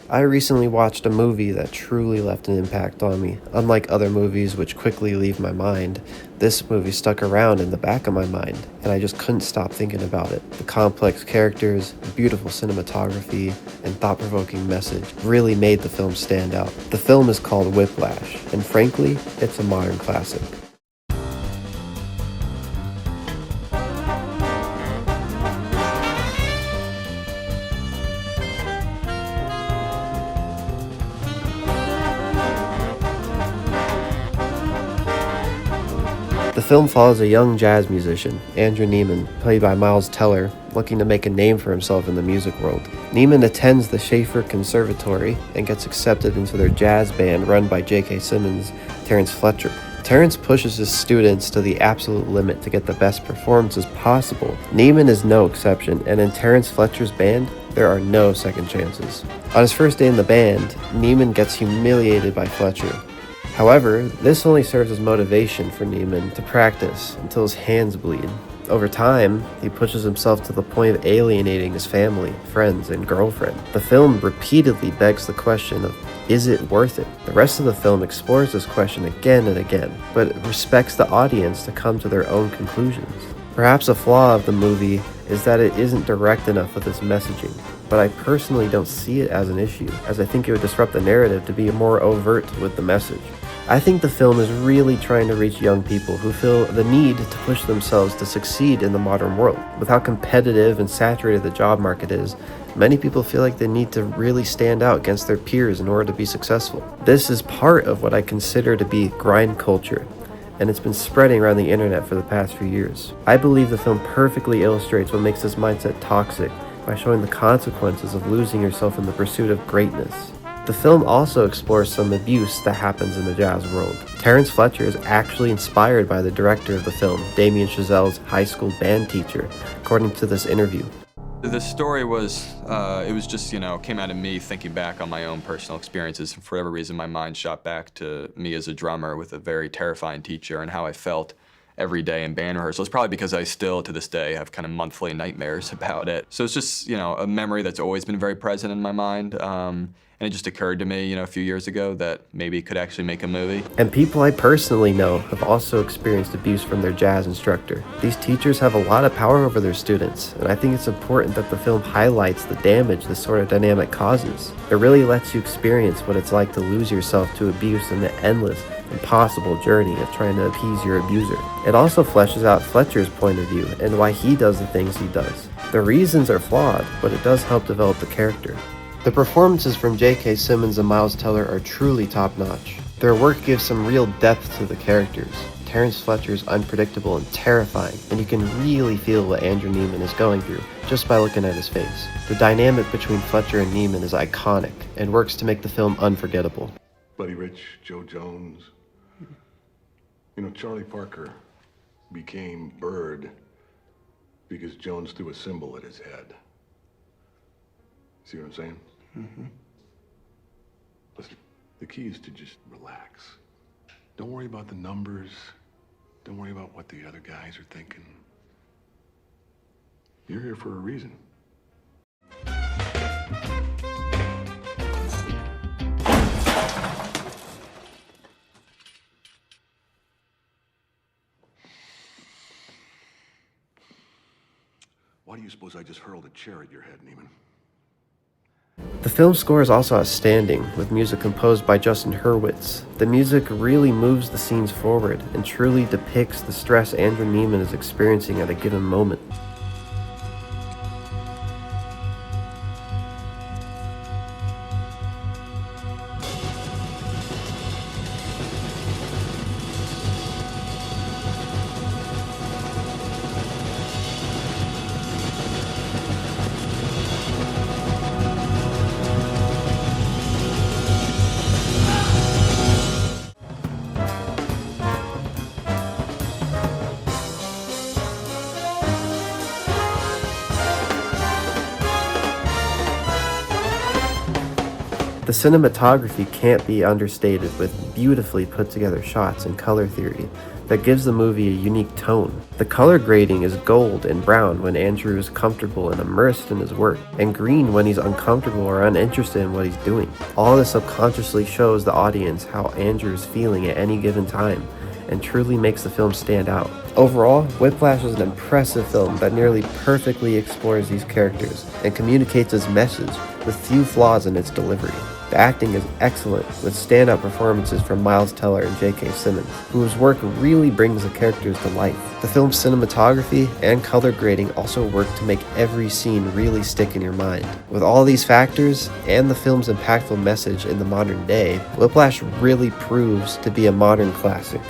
I recently watched a movie that truly left an impact on me. Unlike other movies which quickly leave my mind, this movie stuck around in the back of my mind, and I just couldn't stop thinking about it. The complex characters, beautiful cinematography, and thought-provoking message really made the film stand out. The film is called Whiplash, and frankly, it's a modern classic. The film follows a young jazz musician, Andrew Neiman, played by Miles Teller, looking to make a name for himself in the music world. Neiman attends the Schaefer Conservatory and gets accepted into their jazz band run by J.K. Simmons' Terrence Fletcher. Terrence pushes his students to the absolute limit to get the best performances possible. Neiman is no exception, and in Terrence Fletcher's band, there are no second chances. On his first day in the band, Neiman gets humiliated by Fletcher. However, this only serves as motivation for Neiman to practice until his hands bleed. Over time, he pushes himself to the point of alienating his family, friends, and girlfriend. The film repeatedly begs the question of, is it worth it? The rest of the film explores this question again and again, but it respects the audience to come to their own conclusions. Perhaps a flaw of the movie is that it isn't direct enough with its messaging, but I personally don't see it as an issue, as I think it would disrupt the narrative to be more overt with the message. I think the film is really trying to reach young people who feel the need to push themselves to succeed in the modern world. With how competitive and saturated the job market is, many people feel like they need to really stand out against their peers in order to be successful. This is part of what I consider to be grind culture, and it's been spreading around the internet for the past few years. I believe the film perfectly illustrates what makes this mindset toxic by showing the consequences of losing yourself in the pursuit of greatness. The film also explores some abuse that happens in the jazz world. Terrence Fletcher is actually inspired by the director of the film, Damien Chazelle's high school band teacher, according to this interview. The story was, it was just, came out of me thinking back on my own personal experiences. And for whatever reason, my mind shot back to me as a drummer with a very terrifying teacher and how I felt every day in band rehearsals. Probably because I still, to this day, have kind of monthly nightmares about it. So it's just, a memory that's always been very present in my mind. And it just occurred to me, a few years ago that maybe it could actually make a movie. And people I personally know have also experienced abuse from their jazz instructor. These teachers have a lot of power over their students, and I think it's important that the film highlights the damage this sort of dynamic causes. It really lets you experience what it's like to lose yourself to abuse in the endless, impossible journey of trying to appease your abuser. It also fleshes out Fletcher's point of view and why he does the things he does. The reasons are flawed, but it does help develop the character. The performances from J.K. Simmons and Miles Teller are truly top-notch. Their work gives some real depth to the characters. Terrence Fletcher is unpredictable and terrifying, and you can really feel what Andrew Neiman is going through just by looking at his face. The dynamic between Fletcher and Neiman is iconic and works to make the film unforgettable. Buddy Rich, Joe Jones. Charlie Parker became Bird because Jones threw a cymbal at his head. See what I'm saying? Mm-hmm. Listen, the key is to just relax. Don't worry about the numbers. Don't worry about what the other guys are thinking. You're here for a reason. Why do you suppose I just hurled a chair at your head, Neiman? The film score is also outstanding, with music composed by Justin Hurwitz. The music really moves the scenes forward and truly depicts the stress Andrew Neiman is experiencing at a given moment. The cinematography can't be understated with beautifully put together shots and color theory. that gives the movie a unique tone. The color grading is gold and brown when Andrew is comfortable and immersed in his work, and green when he's uncomfortable or uninterested in what he's doing. All this subconsciously shows the audience how Andrew is feeling at any given time, and truly makes the film stand out. Overall, Whiplash is an impressive film that nearly perfectly explores these characters and communicates its message with few flaws in its delivery. The acting is excellent, with standout performances from Miles Teller and J.K. Simmons, whose work really brings the characters to life. The film's cinematography and color grading also work to make every scene really stick in your mind. With all these factors, and the film's impactful message in the modern day, Whiplash really proves to be a modern classic.